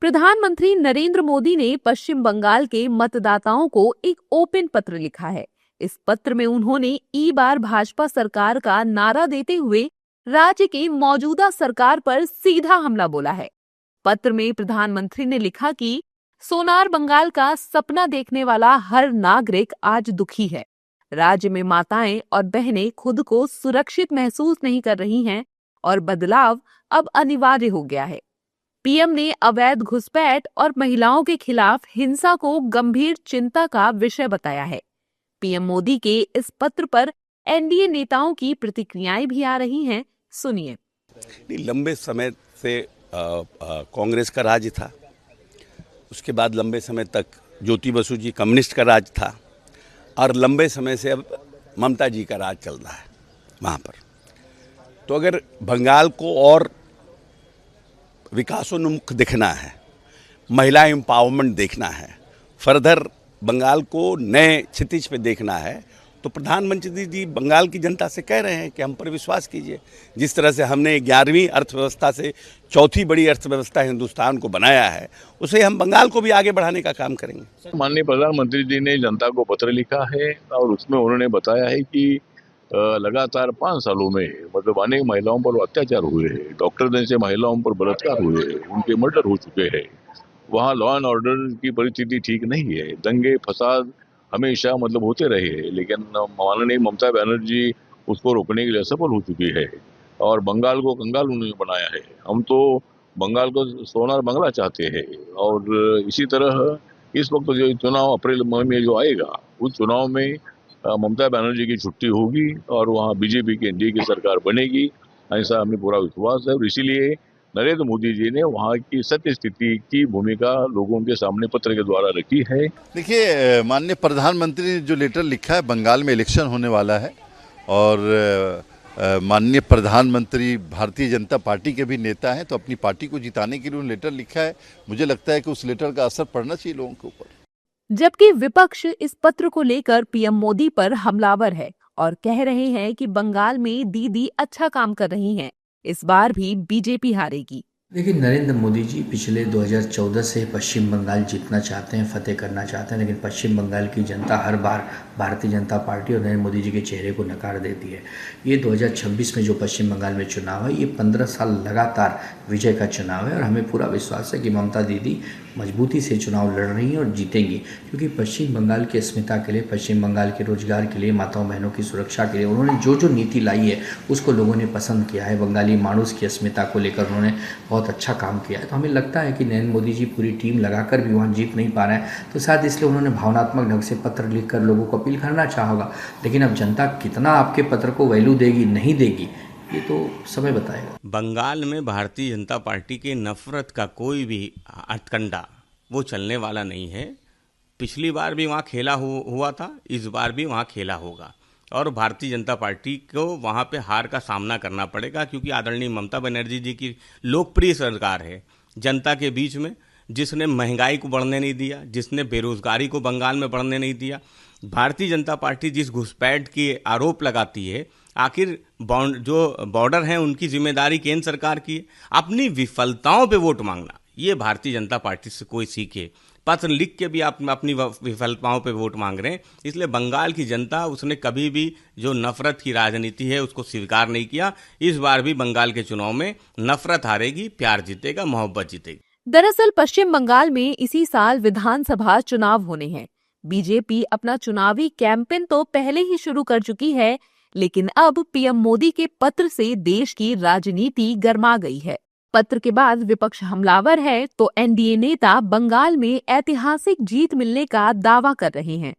प्रधानमंत्री नरेंद्र मोदी ने पश्चिम बंगाल के मतदाताओं को एक ओपन पत्र लिखा है। इस पत्र में उन्होंने ई बार भाजपा सरकार का नारा देते हुए राज्य की मौजूदा सरकार पर सीधा हमला बोला है। पत्र में प्रधानमंत्री ने लिखा कि सोनार बंगाल का सपना देखने वाला हर नागरिक आज दुखी है। राज्य में माताएं और बहनें खुद को सुरक्षित महसूस नहीं कर रही हैं और बदलाव अब अनिवार्य हो गया है। पीएम ने अवैध घुसपैठ और महिलाओं के खिलाफ हिंसा को गंभीर चिंता का विषय बताया है। पीएम मोदी के इस पत्र पर एनडीए नेताओं की प्रतिक्रियाएं भी आ रही हैं। सुनिए। लंबे समय से कांग्रेस का राज था, उसके बाद लंबे समय तक ज्योति बसु जी कम्युनिस्ट का राज था और लंबे समय से अब ममता जी का राज चल रहा है वहाँ पर। तो अगर बंगाल को और विकासोन्मुख दिखना है, महिला एम्पावरमेंट देखना है, फर्दर बंगाल को नए क्षितिज पे देखना है, तो प्रधानमंत्री जी बंगाल की जनता से कह रहे हैं कि हम पर विश्वास कीजिए। जिस तरह से हमने 11वीं अर्थव्यवस्था से चौथी बड़ी अर्थव्यवस्था हिंदुस्तान को बनाया है, उसे हम बंगाल को भी आगे बढ़ाने का काम करेंगे। माननीय प्रधानमंत्री जी ने जनता को पत्र लिखा है और उसमें उन्होंने बताया है कि लगातार 5 सालों में मतलब अनेक महिलाओं पर अत्याचार हुए हैं, डॉक्टर जैसे महिलाओं पर बलात्कार हुए हैं, उनके मर्डर हो चुके हैं। वहाँ लॉ एंड ऑर्डर की परिस्थिति ठीक नहीं है, दंगे फसाद हमेशा मतलब होते रहे हैं, लेकिन माननीय ममता बनर्जी उसको रोकने के लिए असफल हो चुकी है और बंगाल को कंगाल उन्होंने बनाया है। हम तो बंगाल को सोनार बंगला चाहते हैं और इसी तरह इस वक्त जो चुनाव अप्रैल मई में जो आएगा, उस चुनाव में ममता बनर्जी की छुट्टी होगी और वहाँ बीजेपी की एनडीए की सरकार बनेगी, ऐसा हमें पूरा विश्वास है। और इसीलिए नरेंद्र मोदी जी ने वहाँ की सत्य स्थिति की भूमिका लोगों के सामने पत्र के द्वारा रखी है। देखिए, माननीय प्रधानमंत्री ने जो लेटर लिखा है, बंगाल में इलेक्शन होने वाला है और माननीय प्रधानमंत्री भारतीय जनता पार्टी के भी नेता हैं, तो अपनी पार्टी को जिताने के लिए उन्होंने लेटर लिखा है। मुझे लगता है कि उस लेटर का असर पड़ना चाहिए लोगों के ऊपर। जबकि विपक्ष इस पत्र को लेकर पीएम मोदी पर हमलावर है और कह रहे हैं कि बंगाल में दीदी अच्छा काम कर रही हैं, इस बार भी बीजेपी हारेगी। देखिए, नरेंद्र मोदी जी पिछले 2014 से पश्चिम बंगाल जीतना चाहते हैं, फतेह करना चाहते हैं, लेकिन पश्चिम बंगाल की जनता हर बार भारतीय जनता पार्टी और नरेंद्र मोदी जी के चेहरे को नकार देती है। ये 2026 में जो पश्चिम बंगाल में चुनाव है, ये 15 साल लगातार विजय का चुनाव है और हमें पूरा विश्वास है कि ममता दीदी मजबूती से चुनाव लड़ रही हैं और जीतेंगी, क्योंकि पश्चिम बंगाल की अस्मिता के लिए, पश्चिम बंगाल के रोजगार के लिए, माताओं बहनों की सुरक्षा के लिए उन्होंने जो जो नीति लाई है उसको लोगों ने पसंद किया है। बंगाली मानुस की अस्मिता को लेकर उन्होंने बहुत अच्छा काम किया है। तो हमें लगता है कि नरेंद्र मोदी जी पूरी टीम लगाकर भी वहाँ जीत नहीं पा रहे हैं, तो शायद इसलिए उन्होंने भावनात्मक ढंग से पत्र लिखकर लोगों को अपील करना चाहा होगा। लेकिन अब जनता कितना आपके पत्र को वैल्यू देगी, नहीं देगी, ये तो समय बताएगा। बंगाल में भारतीय जनता पार्टी के नफरत का कोई भी हथकंडा वो चलने वाला नहीं है। पिछली बार भी वहाँ खेला हुआ था, इस बार भी वहाँ खेला होगा और भारतीय जनता पार्टी को वहाँ पे हार का सामना करना पड़ेगा, क्योंकि आदरणीय ममता बनर्जी जी की लोकप्रिय सरकार है जनता के बीच में, जिसने महंगाई को बढ़ने नहीं दिया, जिसने बेरोजगारी को बंगाल में बढ़ने नहीं दिया। भारतीय जनता पार्टी जिस घुसपैठ की आरोप लगाती है, आखिर जो बॉर्डर हैं उनकी जिम्मेदारी केंद्र सरकार की है। अपनी विफलताओं पे वोट मांगना, ये भारतीय जनता पार्टी से कोई सीखे। पत्र लिख के भी आप अपनी विफलताओं पे वोट मांग रहे हैं। इसलिए बंगाल की जनता, उसने कभी भी जो नफरत की राजनीति है उसको स्वीकार नहीं किया। इस बार भी बंगाल के चुनाव में नफरत हारेगी, प्यार जीतेगा, मोहब्बत जीतेगी। दरअसल पश्चिम बंगाल में इसी साल विधानसभा चुनाव होने हैं। बीजेपी अपना चुनावी कैंपेन तो पहले ही शुरू कर चुकी है, लेकिन अब पीएम मोदी के पत्र से देश की राजनीति गर्मा गई है। पत्र के बाद विपक्ष हमलावर है तो एनडीए नेता बंगाल में ऐतिहासिक जीत मिलने का दावा कर रहे हैं।